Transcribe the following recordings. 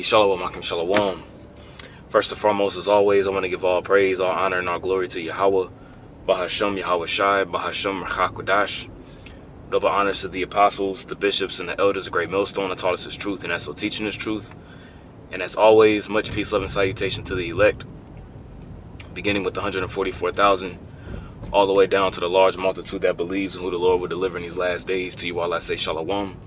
Shalom, Akim Shalom. First and foremost, as always, I want to give all praise, all honor, and all glory to Yahweh, Bahashem, Yahweh Shai, Bahashem, Rachakodash. Double honors to the apostles, the bishops, and the elders, a great millstone that taught us his truth, and that's so teaching his truth. And as always, much peace, love, and salutation to the elect, beginning with the 144,000, all the way down to the large multitude that believes in who the Lord will deliver in these last days. To you all I say Shalom.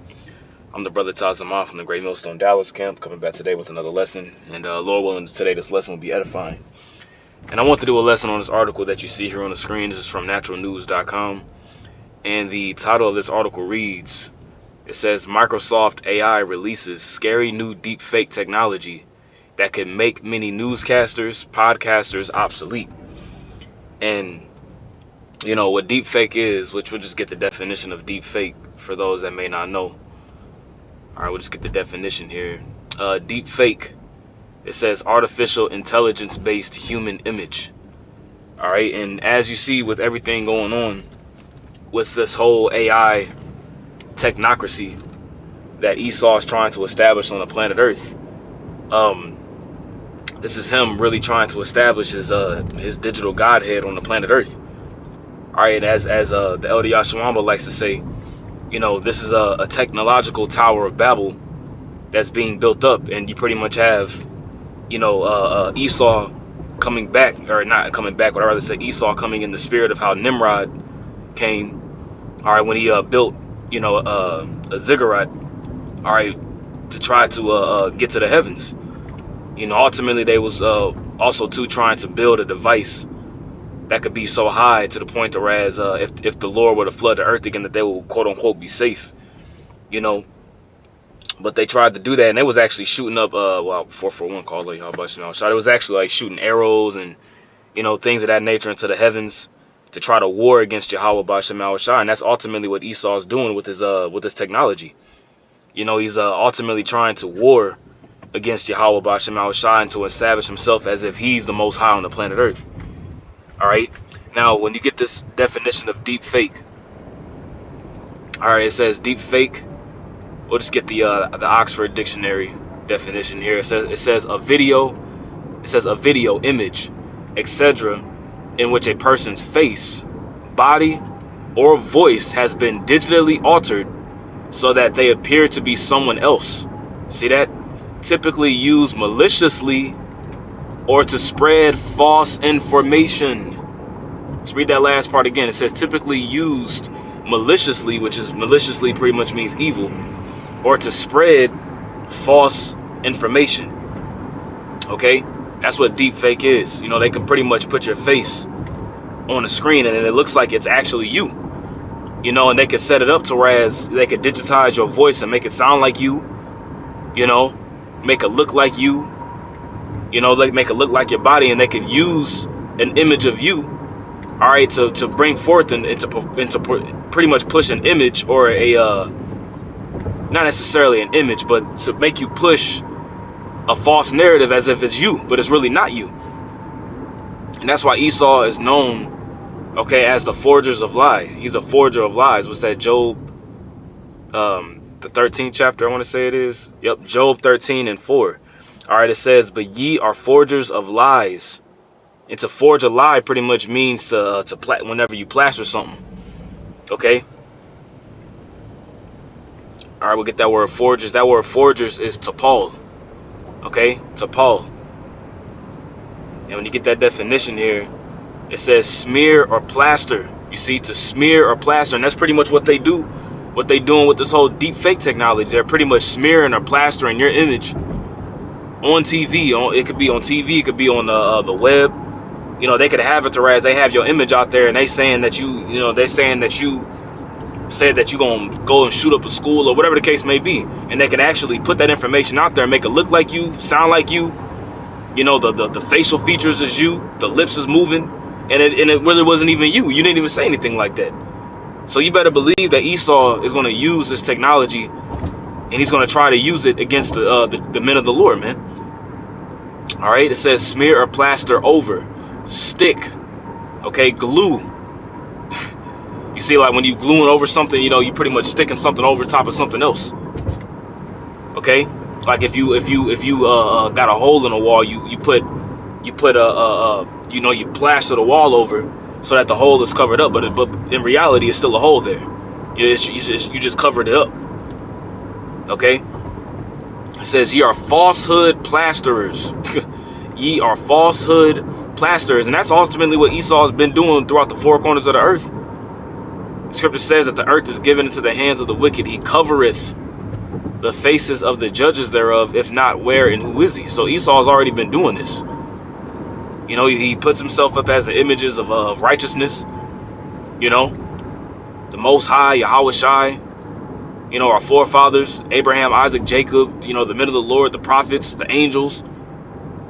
I'm the brother Tazamah from the Great Millstone Dallas camp, coming back today with another lesson. And Lord willing, today this lesson will be edifying. And I want to do a lesson on this article that you see here on the screen. This is from naturalnews.com. And the title of this article reads, it says, Microsoft AI releases scary new deepfake technology that could make many newscasters, podcasters obsolete. And, you know, what deepfake is, which we'll just get the definition of deepfake for those that may not know. All right, we'll just get the definition here. Deep fake, it says artificial intelligence-based human image. All right, and as you see with everything going on with this whole AI technocracy that Esau is trying to establish on the planet Earth, this is him really trying to establish his digital godhead on the planet Earth. All right, as the elder Yashawamba likes to say, you know, this is a technological Tower of Babel that's being built up, and you pretty much have, you know, Esau coming back, or not coming back, but I'd rather say Esau coming in the spirit of how Nimrod came, all right, when he built, you know, a ziggurat, all right, to try to get to the heavens. You know, ultimately they was also too trying to build a device that could be so high to the point whereas if the Lord were to flood the earth again, that they will quote unquote be safe, you know. But they tried to do that, and they was actually shooting up 441 call y'all busting out shot. It was actually like shooting arrows and, you know, things of that nature into the heavens to try to war against Yahweh B'Shem Shai. And that's ultimately what Esau is doing with his technology. You know, he's ultimately trying to war against Yahweh B'Shem Shai and to establish himself as if he's the most high on the planet Earth. All right. Now, when you get this definition of deep fake, all right, it says deep fake. We'll just get the Oxford Dictionary definition here. It says a video. It says a video, image, etc., in which a person's face, body, or voice has been digitally altered so that they appear to be someone else. See that? Typically used maliciously or to spread false information. Let's read that last part again. It says typically used maliciously, which is maliciously pretty much means evil, or to spread false information. Okay, that's what deepfake is. You know, they can pretty much put your face on the screen and it looks like it's actually you. You know, and they could set it up to whereas they could digitize your voice and make it sound like you. You know, make it look like you. You know, like make it look like your body, and they could use an image of you, all right, to bring forth and to pretty much push an image or not necessarily an image, but to make you push a false narrative as if it's you, but it's really not you. And that's why Esau is known, okay, as the forgers of lies. He's a forger of lies. What's that, Job, the 13th chapter, I want to say it is. Yep, Job 13:4. All right, it says, but ye are forgers of lies. And to forge a lie pretty much means whenever you plaster something. Okay. All right, we'll get that word forgers. That word forgers is tapal. Okay, tapal. And when you get that definition here, it says smear or plaster. You see, to smear or plaster, and that's pretty much what they do. What they doing with this whole deep fake technology. They're pretty much smearing or plastering your image on TV. It could be on TV. It could be on the web. You know, they could have it to whereas they have your image out there, and they saying that they're saying that you said that you're going to go and shoot up a school or whatever the case may be. And they can actually put that information out there and make it look like you, sound like you. You know, the facial features is you, the lips is moving, and it really wasn't even you. You didn't even say anything like that. So you better believe that Esau is going to use this technology, and he's going to try to use it against the men of the Lord, man. All right, it says smear or plaster over, stick, okay, glue. You see, like when you gluing over something, you know, you pretty much sticking something over top of something else. Okay, Like if you got a hole in a wall, you put you plaster the wall over so that the hole is covered up, but in reality it's still a hole there. You just covered it up. Okay. It says, ye are falsehood plasterers. Ye are falsehood plasterers. And that's ultimately what Esau has been doing throughout the four corners of the earth. The scripture says that the earth is given into the hands of the wicked. He covereth the faces of the judges thereof. If not, where and who is he? So Esau has already been doing this. You know, he puts himself up as the images of righteousness. You know, the Most High, Yahweh Shai. You know, our forefathers, Abraham, Isaac, Jacob, you know, the men of the Lord, the prophets, the angels,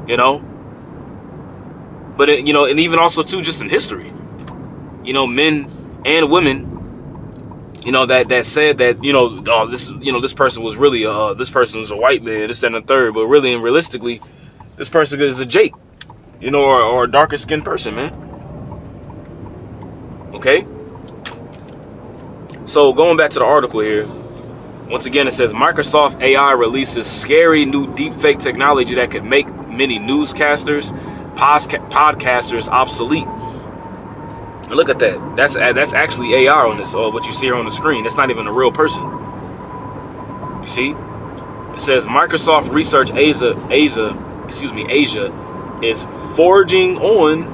you know. But, you know, and even also, too, just in history, you know, men and women, you know, that said that, you know, oh, this person was really, this person was a white man, this, that, and the third. But really and realistically, this person is a Jake, you know, or a darker skinned person, man. Okay. So going back to the article here. Once again, it says Microsoft AI releases scary new deepfake technology that could make many newscasters, podcasters obsolete. And look at that. That's actually AI on this, what you see here on the screen. That's not even a real person. You see? It says Microsoft Research Asia is forging on,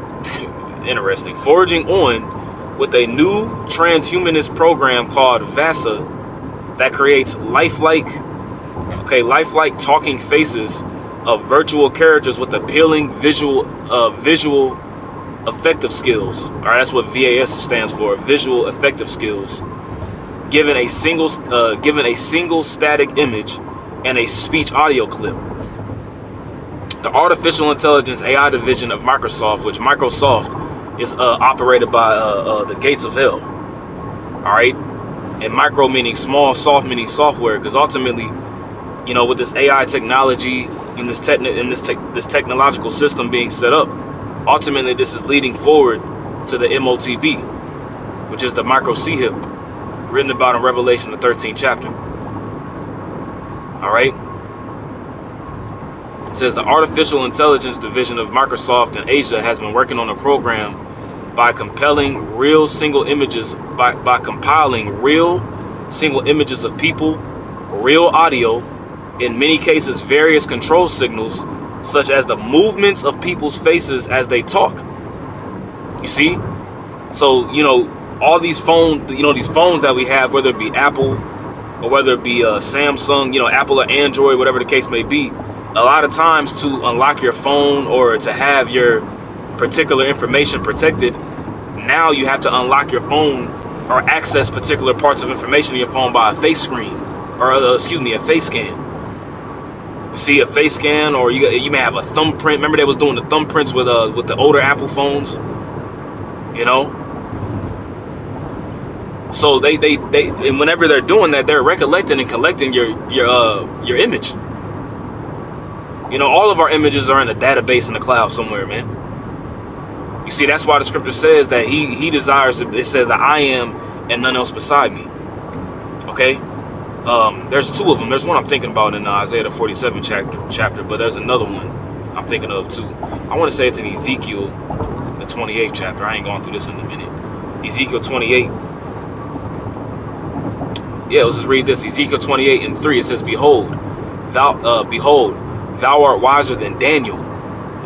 interesting, forging on with a new transhumanist program called VASA that creates lifelike talking faces of virtual characters with appealing visual effective skills. All right, that's what VAS stands for, visual effective skills. Given a single static image and a speech audio clip. The artificial intelligence AI division of Microsoft, which Microsoft is operated by the gates of hell. All right. And micro meaning small, soft meaning software, because ultimately, you know, with this AI technology and this technological system being set up, ultimately this is leading forward to the MOTB, which is the micro C-hip, written about in Revelation, the 13th chapter. All right. It says the artificial intelligence division of Microsoft in Asia has been working on a program by compiling real single images of people, real audio, in many cases various control signals, such as the movements of people's faces as they talk. You see? So, you know, all these phones that we have, whether it be Apple or whether it be Samsung, you know, Apple or Android, whatever the case may be, a lot of times to unlock your phone or to have your particular information protected, now you have to unlock your phone or access particular parts of information in your phone by a face screen or a face scan. You see, a face scan, or you may have a thumbprint. Remember they was doing the thumbprints with the older Apple phones, you know. So they and whenever they're doing that, they're recollecting and collecting your image. You know, all of our images are in a database in the cloud somewhere, man. You see, that's why the scripture says that he desires, it says that I am and none else beside me. Okay? There's two of them. There's one I'm thinking about in Isaiah the 47th chapter, but there's another one I'm thinking of too. I want to say it's in Ezekiel the 28th chapter. I ain't going through this in a minute. Ezekiel 28. Yeah, let's just read this. Ezekiel 28:3. It says, Behold, thou art wiser than Daniel.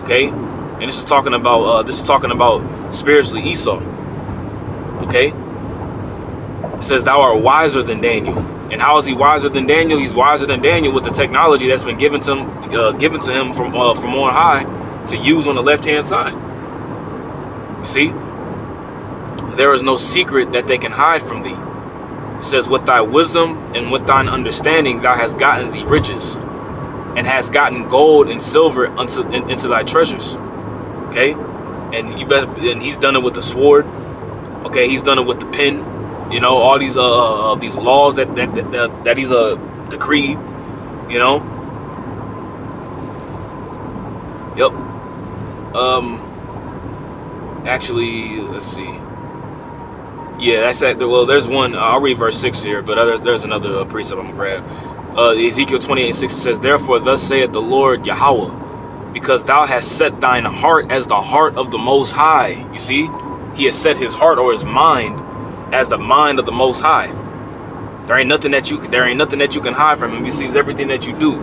Okay? And this is talking about spiritually Esau. Okay? It says, thou art wiser than Daniel. And how is he wiser than Daniel? He's wiser than Daniel with the technology that's been given to him from on high to use on the left-hand side. You see? There is no secret that they can hide from thee. It says, with thy wisdom and with thine understanding thou hast gotten thee riches, and hast gotten gold and silver into thy treasures. Okay? And he's done it with the sword. Okay, he's done it with the pen. You know, all these laws that he's decreed. You know. Yep. Actually, let's see. Yeah, that's that. Well, there's one. I'll read verse 6 here, but there's another precept I'm gonna grab. Ezekiel 28:6 says, "Therefore thus saith the Lord Yahweh, because thou hast set thine heart as the heart of the Most High." You see, he has set his heart or his mind as the mind of the Most High. There ain't nothing that you can hide from him. He sees everything that you do.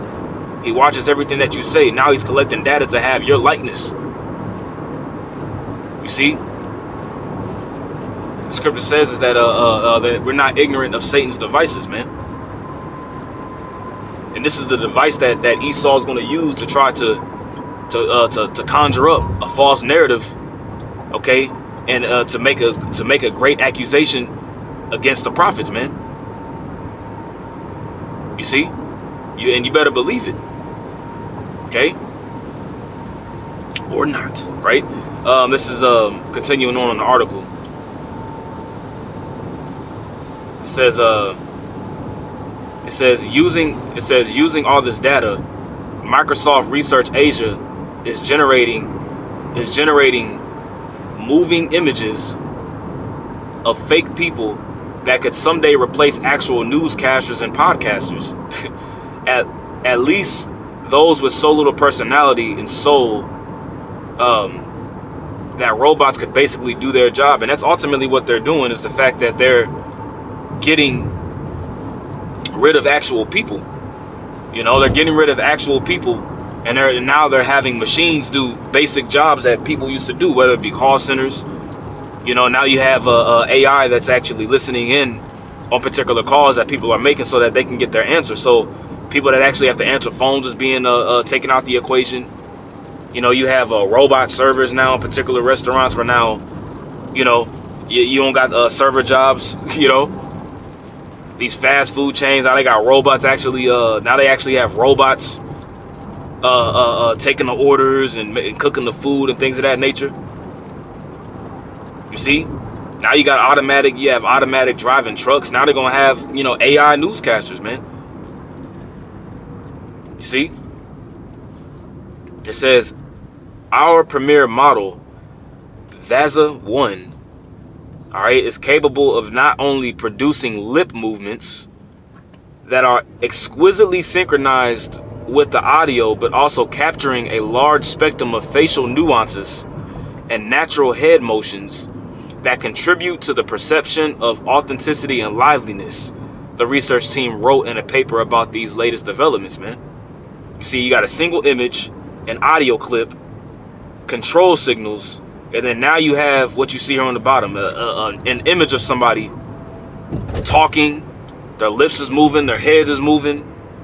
He watches everything that you say. Now he's collecting data to have your likeness. You see, the scripture says is that that we're not ignorant of Satan's devices, man. And this is the device that Esau is going to use to try to conjure up a false narrative, okay, and to make a great accusation against the prophets, man. You see, you better believe it, okay, or not, right? This is continuing on in the article. It says using all this data, Microsoft Research Asia is generating moving images of fake people that could someday replace actual newscasters and podcasters. at least those with so little personality and soul, that robots could basically do their job. And that's ultimately what they're doing, is the fact that they're getting rid of actual people. You know, they're getting rid of actual people, and now they're having machines do basic jobs that people used to do, whether it be call centers. You know, now you have AI that's actually listening in on particular calls that people are making so that they can get their answer. So people that actually have to answer phones is being taken out the equation. You know, you have robot servers now in particular restaurants where now, you know, you don't got server jobs. You know, these fast food chains, now they got robots actually. Now they actually have robots taking the orders and cooking the food and things of that nature. You see, now you have automatic driving trucks. Now they're gonna have, you know, AI newscasters, man. You see, it says our premier model, Vaza 1, all right, is capable of not only producing lip movements that are exquisitely synchronized with the audio, but also capturing a large spectrum of facial nuances and natural head motions that contribute to the perception of authenticity and liveliness. The research team wrote in a paper about these latest developments, man. You see, you got a single image, an audio clip, control signals, and then now you have what you see here on the bottom, an image of somebody talking, their lips is moving, their heads is moving,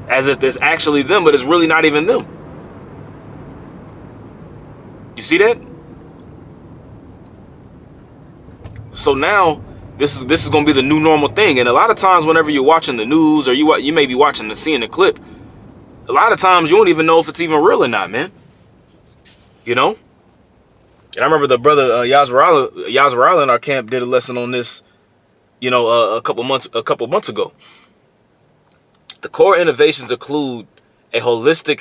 as if it's actually them, but it's really not even them. You see that? So now this is going to be the new normal thing. And a lot of times whenever you're watching the news, or you may be seeing the clip, a lot of times you don't even know if it's even real or not, man. You know? And I remember the brother Yazwarala in our camp did a lesson on this, you know, a couple months ago. The core innovations include a holistic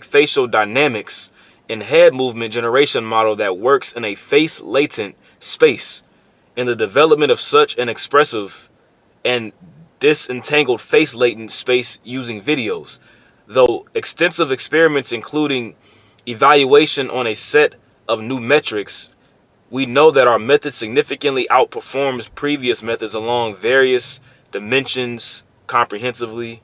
facial dynamics and head movement generation model that works in a face latent space, in the development of such an expressive and disentangled face latent space using videos. Though extensive experiments including evaluation on a set of new metrics, we know that our method significantly outperforms previous methods along various dimensions comprehensively.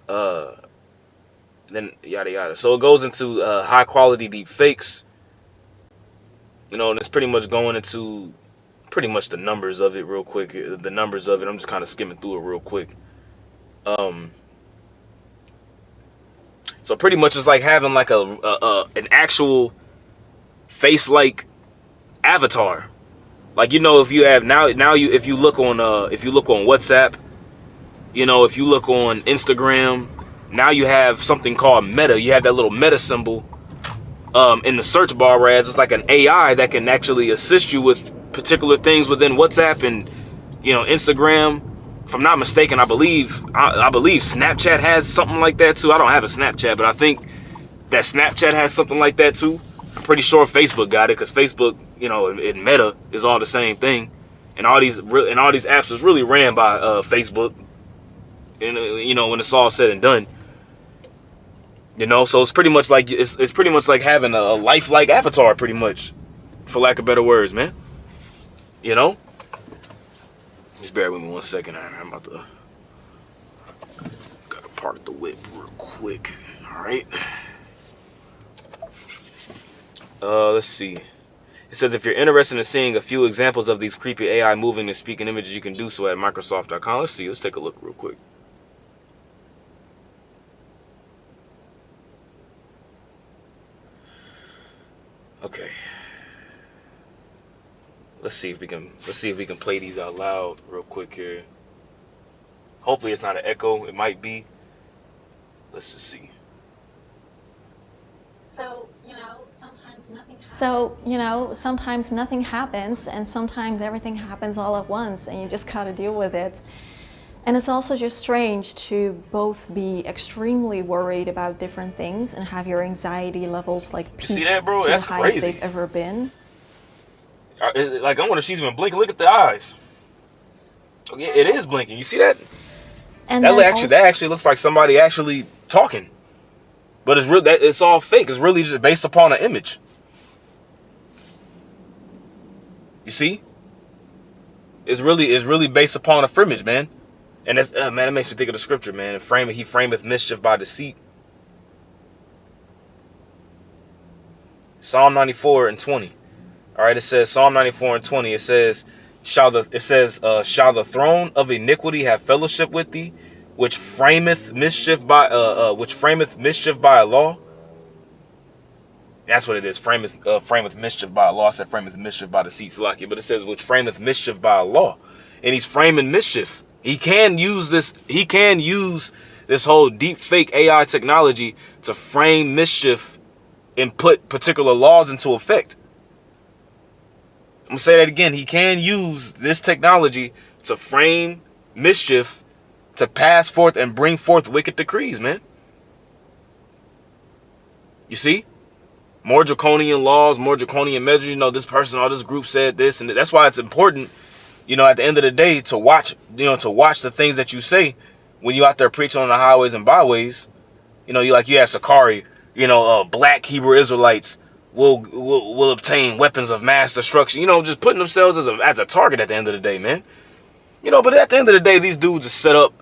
Then yada yada. So it goes into high quality deep fakes. You know, and it's pretty much going into pretty much the numbers of it real quick. The numbers of it, I'm just kind of skimming through it real quick. So pretty much it's like having like an actual face-like avatar. Like, you know, if you have if you look on WhatsApp, you know, if you look on Instagram, now you have something called Meta. You have that little Meta symbol in the search bar, whereas it's like an AI that can actually assist you with particular things within WhatsApp and, you know, Instagram. If I'm not mistaken, I believe Snapchat has something like that too. I don't have a Snapchat, but I think that Snapchat has something like that too. I'm pretty sure Facebook got it, because Facebook, you know, and Meta is all the same thing, and all these apps is really ran by Facebook. And when it's all said and done, so it's pretty much like it's pretty much like having a lifelike avatar, pretty much, for lack of better words, man. Just bear with me 1 second. I'm about to gotta park the whip real quick. All right. Let's see. It says if you're interested in seeing a few examples of these creepy AI moving and speaking images, you can do so at Microsoft.com. Let's see. Let's take a look real quick. Okay. Let's see if we can play these out loud real quick here. Hopefully it's not an echo. It might be. Let's just see. So, sometimes nothing happens, and sometimes everything happens all at once, and you just gotta deal with it. And it's also just strange to both be extremely worried about different things and have your anxiety levels like peak see that, bro? to That's the highest crazy. they've ever been. Like, I wonder if she's even blinking. Look at the eyes. Oh, yeah, it is blinking. You see that? And that actually looks like somebody actually talking. But it's all fake. It's really just based upon an image. You see? It's really based upon a image, man. And that's man, it makes me think of the scripture, man. He frameth mischief by deceit. Psalm 94:20. All right, it says Psalm 94:20. It says, shall the throne of iniquity have fellowship with thee, which frameth mischief by a law? That's what it is. Frameth mischief by a law. I said frameth mischief by deceit, Salakia, but it says which frameth mischief by a law, and he's framing mischief. He can use this whole deep fake AI technology to frame mischief and put particular laws into effect. I'm gonna say that again. He can use this technology to frame mischief, to pass forth and bring forth wicked decrees, man. You see? More draconian laws, more draconian measures. This person or this group said this, and that's why it's important, at the end of the day, to watch the things that you say when you out there preaching on the highways and byways. You have Sakari, black Hebrew Israelites will obtain weapons of mass destruction. Just putting themselves as a target at the end of the day, man. But at the end of the day, these dudes are set up.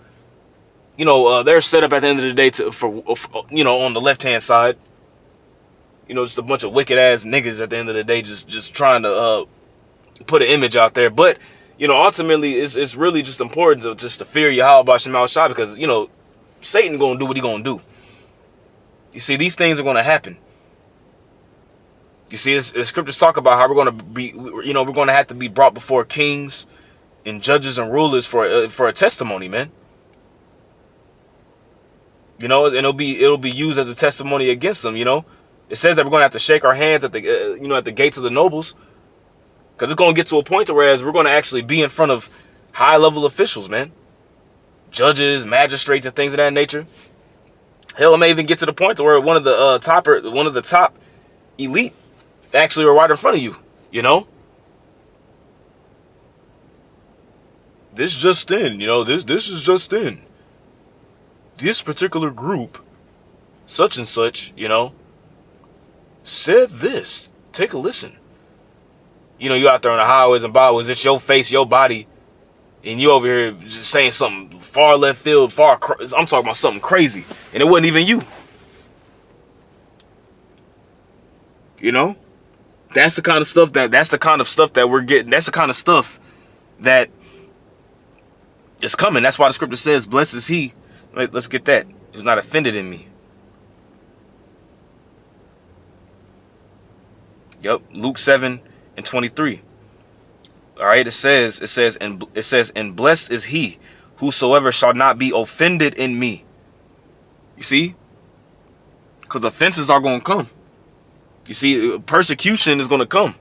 They're set up at the end of the day for on the left hand side. Just a bunch of wicked ass niggas at the end of the day, just trying to put an image out there. But ultimately, it's really just important to fear Yahweh Shemal Shah, because Satan gonna do what he gonna do. You see, these things are gonna happen. You see, the scriptures talk about how we're going to be, we're going to have to be brought before kings and judges and rulers for a testimony, man. And it'll be used as a testimony against them. It says that we're going to have to shake our hands at the at the gates of the nobles, because it's going to get to a point to whereas we're going to actually be in front of high level officials, man, judges, magistrates, and things of that nature. Hell, it may even get to the point to where one of the top elite actually are right in front of you. This just in, this is just in. This particular group, such and such, said this. Take a listen. You out there on the highways and byways, it's your face, your body, and you over here just saying something far left field, I'm talking about something crazy, and it wasn't even you. That's the kind of stuff that we're getting. That's the kind of stuff that is coming. That's why the scripture says, blessed is he. Let's get that. Who's not offended in me. Yep. Luke 7:23. All right. It says, and blessed is he whosoever shall not be offended in me. You see? Because offenses are going to come. You see, persecution is going to come.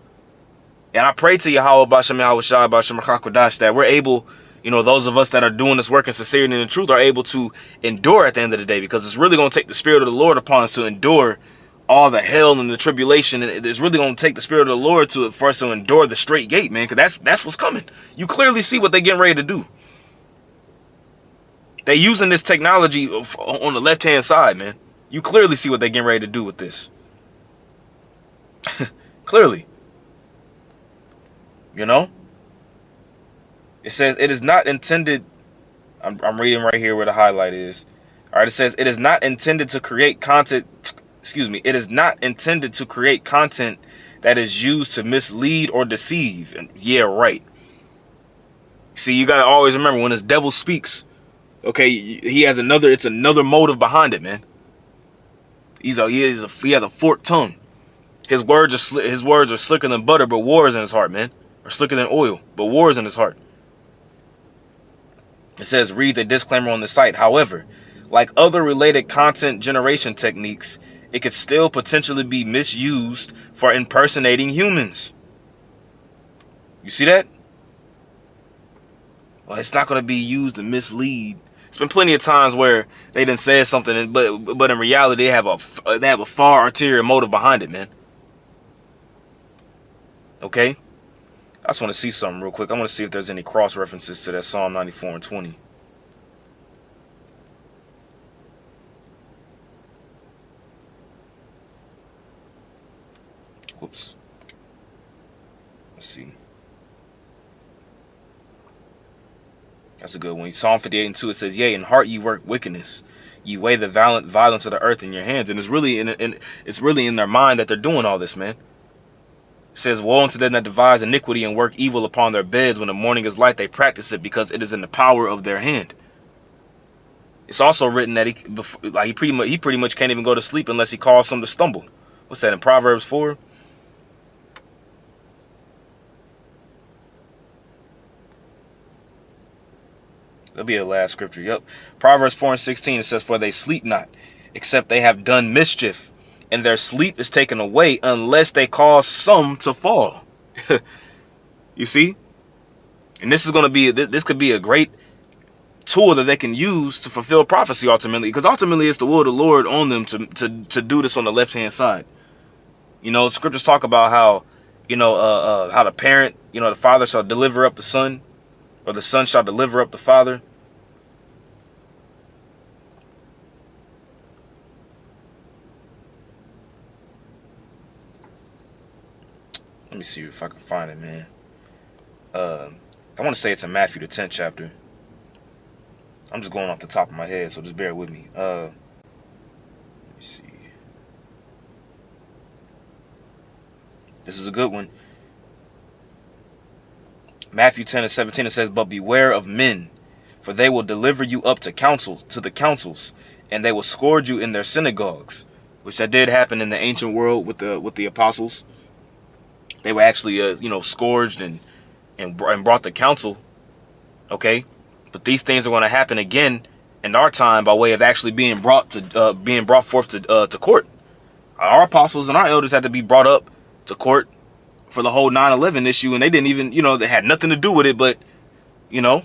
And I pray to Yahweh Bashem Yahweh Shai Bashem Kodash that we're able, those of us that are doing this work in sincerity and in truth are able to endure at the end of the day, because it's really going to take the Spirit of the Lord upon us to endure all the hell and the tribulation. And it's really going to take the Spirit of the Lord for us to endure the straight gate, man, because that's what's coming. You clearly see what they're getting ready to do. They using this technology on the left-hand side, man. You clearly see what they're getting ready to do with this. Clearly. You know? It says, it is not intended... I'm reading right here where the highlight is. All right, it says, it is not intended to create content... Excuse me. It is not intended to create content that is used to mislead or deceive. And yeah, right. See, you got to always remember, when this devil speaks, okay, he has another... It's another motive behind it, man. He has a forked tongue. His words are slicker than butter, but war is in his heart, man. Or slicker than oil, but war is in his heart. It says, reads a disclaimer on the site. However, like other related content generation techniques, it could still potentially be misused for impersonating humans. You see that? Well, it's not going to be used to mislead. It's been plenty of times where they done said something, but in reality they have a far ulterior motive behind it, man. Okay? I just want to see something real quick. I want to see if there's any cross references to that Psalm 94 and 20. Whoops. Let's see. That's a good one. Psalm 58 and 2, it says, yea, in heart you work wickedness. You weigh the violence of the earth in your hands. And it's really in their mind that they're doing all this, man. It says, woe unto them that devise iniquity and work evil upon their beds. When the morning is light, they practice it because it is in the power of their hand. It's also written that he pretty much can't even go to sleep unless he calls some to stumble. What's that in Proverbs 4? That'll be the last scripture. Yep. Proverbs 4 and 16, it says, for they sleep not, except they have done mischief, and their sleep is taken away unless they cause some to fall. You see? And this could be a great tool that they can use to fulfill prophecy ultimately, because ultimately it's the will of the Lord on them to do this on the left-hand side. You know, scriptures talk about how, how the parent, the father shall deliver up the son, or the son shall deliver up the father. Let me see if I can find it, man. I want to say it's in Matthew, the 10th chapter. I'm just going off the top of my head, so just bear with me. Let me see. This is a good one. Matthew 10 and 17, it says, but beware of men, for they will deliver you up to the councils, and they will scourge you in their synagogues, which that did happen in the ancient world with the apostles. They were actually, scourged and brought to council. Okay, but these things are going to happen again in our time by way of actually being brought forth to court. Our apostles and our elders had to be brought up to court for the whole 9/11 issue, and they didn't even, they had nothing to do with it. But, it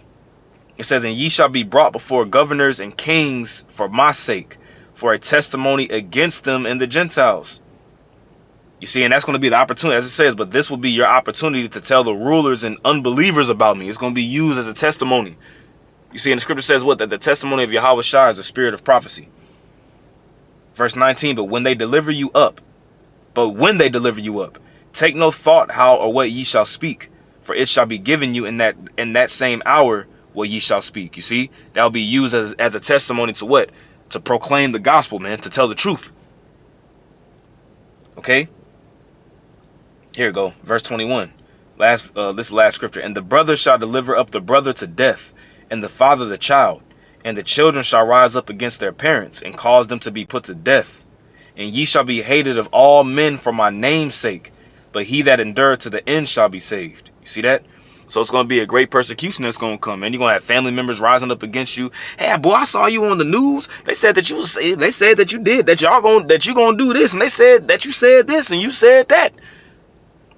says, and ye shall be brought before governors and kings for my sake, for a testimony against them and the Gentiles. You see, and that's going to be the opportunity, as it says, but this will be your opportunity to tell the rulers and unbelievers about me. It's going to be used as a testimony. You see, and the scripture says what? That the testimony of Yahweh Shai is the spirit of prophecy. Verse 19, but when they deliver you up, take no thought how or what ye shall speak, for it shall be given you in that same hour what ye shall speak. You see, that will be used as a testimony to what? To proclaim the gospel, man, to tell the truth. Okay? Here we go. Verse 21. This last scripture. And the brother shall deliver up the brother to death, and the father the child. And the children shall rise up against their parents, and cause them to be put to death. And ye shall be hated of all men for my name's sake, but he that endureth to the end shall be saved. You see that? So it's going to be a great persecution that's going to come, and you're going to have family members rising up against you. Hey, boy, I saw you on the news. They said that you did, that you going to do this, and they said that you said this and you said that.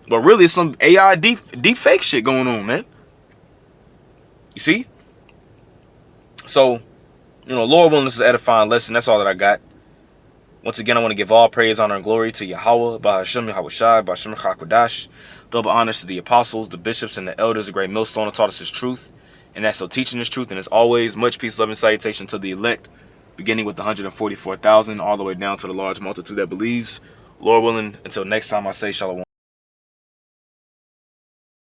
But really, it's some AI deep fake shit going on, man. You see? So, Lord willing, this is an edifying lesson. That's all that I got. Once again, I want to give all praise, honor, and glory to Yahweh, Ba'ashem Yahweh Shai, Ba'ashem HaKodash. Double honors to the apostles, the bishops, and the elders, the great millstone that taught us his truth. And that's so teaching this truth. And as always, much peace, love, and salutation to the elect, beginning with the 144,000, all the way down to the large multitude that believes. Lord willing, until next time, I say shalom.